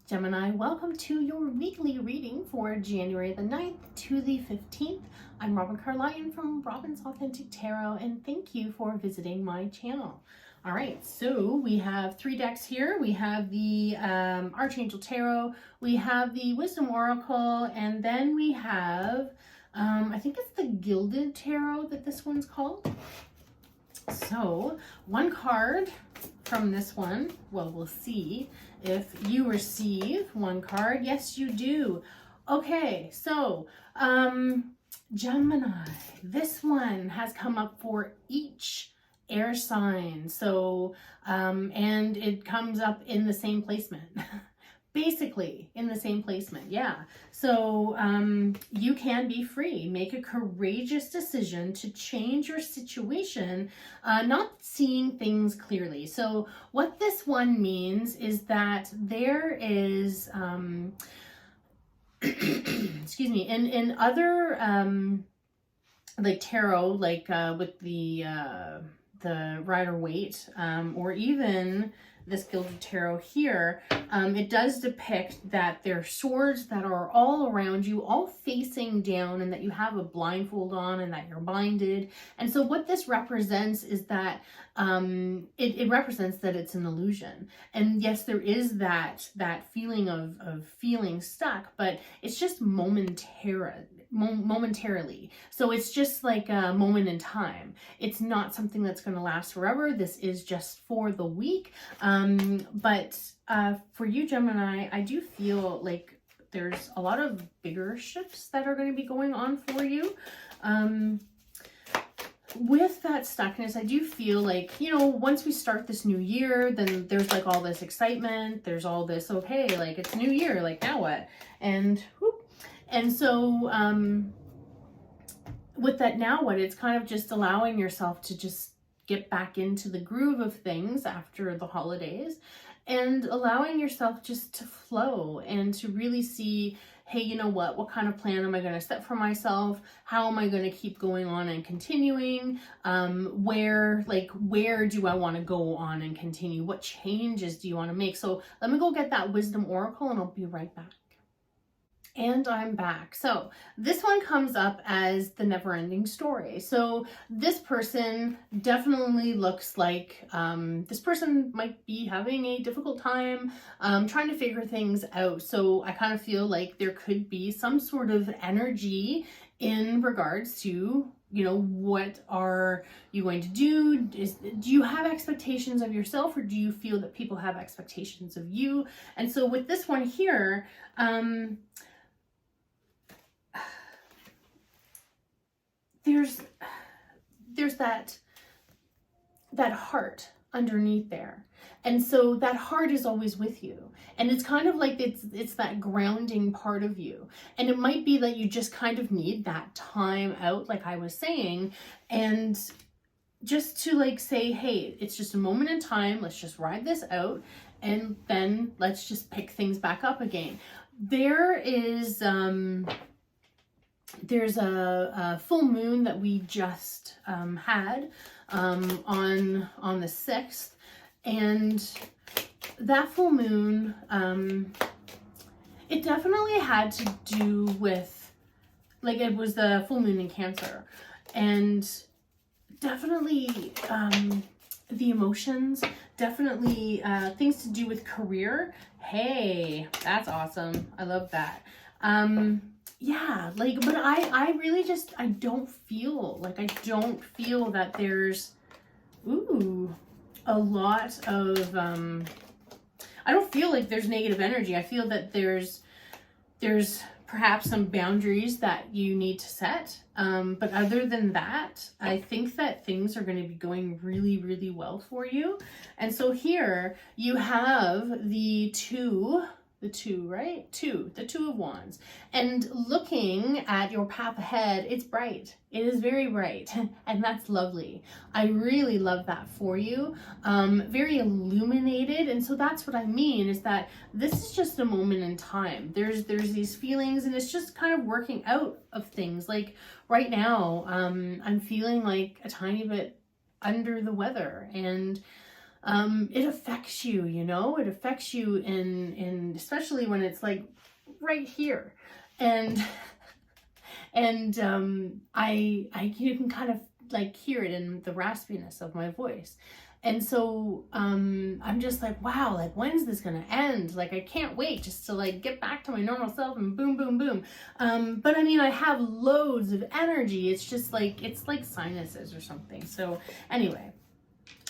Gemini, welcome to your weekly reading for January the 9th to the 15th. I'm Robin Carlyon from Robin's Authentic Tarot, and thank you for visiting my channel. All right, so we have three decks here. We have the Archangel Tarot, we have the Wisdom Oracle, and then we have, I think it's the Gilded Tarot that this one's called. So one card from this one, well, we'll see if you receive one card. Yes, you do. Okay, so Gemini, this one has come up for each air sign. So and it comes up in the same placement. Basically in the same placement, yeah. So you can be free. Make a courageous decision to change your situation, not seeing things clearly. So what this one means is that there is, excuse me, in other like tarot, like with the Rider-Waite, or even this Gilded Tarot here, it does depict that there are swords that are all around you, all facing down, and that you have a blindfold on and that you're blinded. And so what this represents is that it represents that it's an illusion. And yes, there is that feeling of feeling stuck, but it's just momentarily. So it's just like a moment in time. It's not something that's going to last forever. This is just for the week. But for you, Gemini, I do feel like there's a lot of bigger shifts that are going to be going on for you. With that stuckness, I do feel like, you know, once we start this new year, then there's like all this excitement. There's all this, okay, like it's new year, like now what? And whoop. And so with that now what, it's kind of just allowing yourself to just get back into the groove of things after the holidays, and allowing yourself just to flow and to really see, hey, you know what kind of plan am I going to set for myself? How am I going to keep going on and continuing? Where do I want to go on and continue? What changes do you want to make? So let me go get that Wisdom Oracle and I'll be right back. And I'm back. So this one comes up as the never-ending story. So this person definitely looks like this person might be having a difficult time trying to figure things out. So I kind of feel like there could be some sort of energy in regards to, you know, what are you going to do? Do you have expectations of yourself, or do you feel that people have expectations of you? And so with this one here, there's that heart underneath there. And so that heart is always with you. And it's kind of like it's that grounding part of you. And it might be that you just kind of need that time out, like I was saying, and just to like say, hey, it's just a moment in time. Let's just ride this out. And then let's just pick things back up again. There's a full moon that we just had on the 6th, and that full moon, it definitely had to do with, like, it was the full moon in Cancer, and definitely the emotions, definitely things to do with career. Hey, that's awesome. I love that. Yeah, like, but I really just, I don't feel that there's, a lot of, I don't feel like there's negative energy. I feel that there's perhaps some boundaries that you need to set. But other than that, I think that things are going to be going really, really well for you. And so here you have the two of Wands, and looking at your path ahead, it's bright. It is very bright, and that's lovely. I really love that for you. Very illuminated, and so that's what I mean, is that this is just a moment in time. There's these feelings, and it's just kind of working out of things. Like right now, I'm feeling like a tiny bit under the weather, and it affects you, you know, it affects you in especially when it's like right here. And I you can kind of like hear it in the raspiness of my voice. And so I'm just like, wow, like when's this gonna end? Like I can't wait just to like get back to my normal self and boom, boom, boom. But I mean, I have loads of energy. It's just like, it's like sinuses or something. So anyway,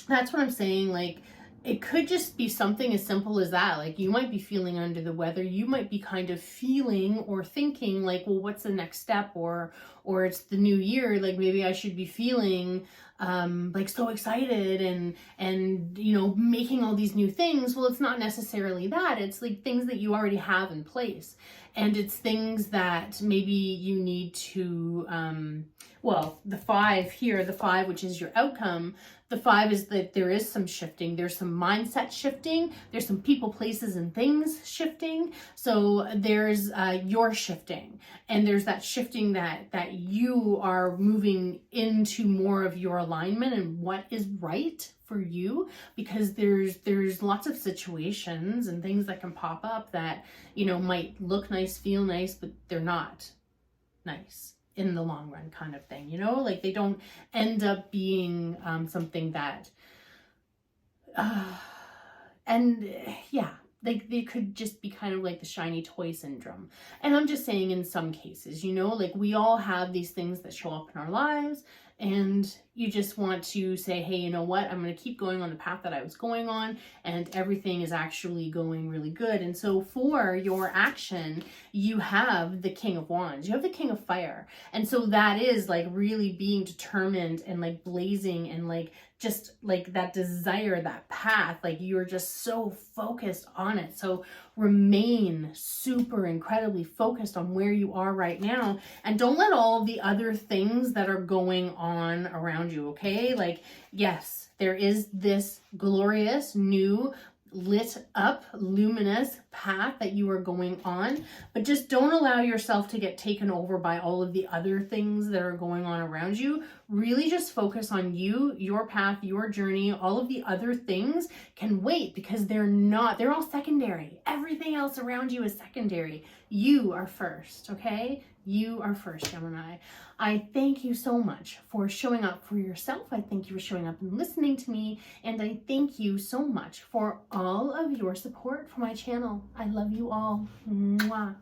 that's what I'm saying. Like, it could just be something as simple as that. Like, you might be feeling under the weather. You might be kind of feeling or thinking like, well, what's the next step? Or it's the new year. Like, maybe I should be feeling like so excited and you know, making all these new things. Well, it's not necessarily that. It's like things that you already have in place, and it's things that maybe you need to well, the 5 here, the 5, which is your outcome. The 5 is that there is some shifting. There's some mindset shifting. There's some people, places, and things shifting. So there's your shifting, and there's that shifting that you are moving into more of your alignment and what is right for you, because there's lots of situations and things that can pop up that, you know, might look nice, feel nice, but they're not nice in the long run, kind of thing, you know, like they don't end up being something that and yeah, like they could just be kind of like the shiny toy syndrome. And I'm just saying, in some cases, you know, like we all have these things that show up in our lives, and you just want to say, hey, you know what, I'm going to keep going on the path that I was going on, and everything is actually going really good. And so for your action, you have the King of Wands, you have the King of Fire. And so that is like really being determined and like blazing and like just like that desire, that path, like you're just so focused on it. So remain super incredibly focused on where you are right now, and don't let all the other things that are going on around you, okay? Like, yes, there is this glorious new lit up luminous path that you are going on, but just don't allow yourself to get taken over by all of the other things that are going on around you. Really just focus on you, your path, your journey. All of the other things can wait, because they're all secondary. Everything else around you is secondary. You are first, okay? You are first, Gemini. I thank you so much for showing up for yourself. I thank you for showing up and listening to me. And I thank you so much for all of your support for my channel. I love you all. Mwah.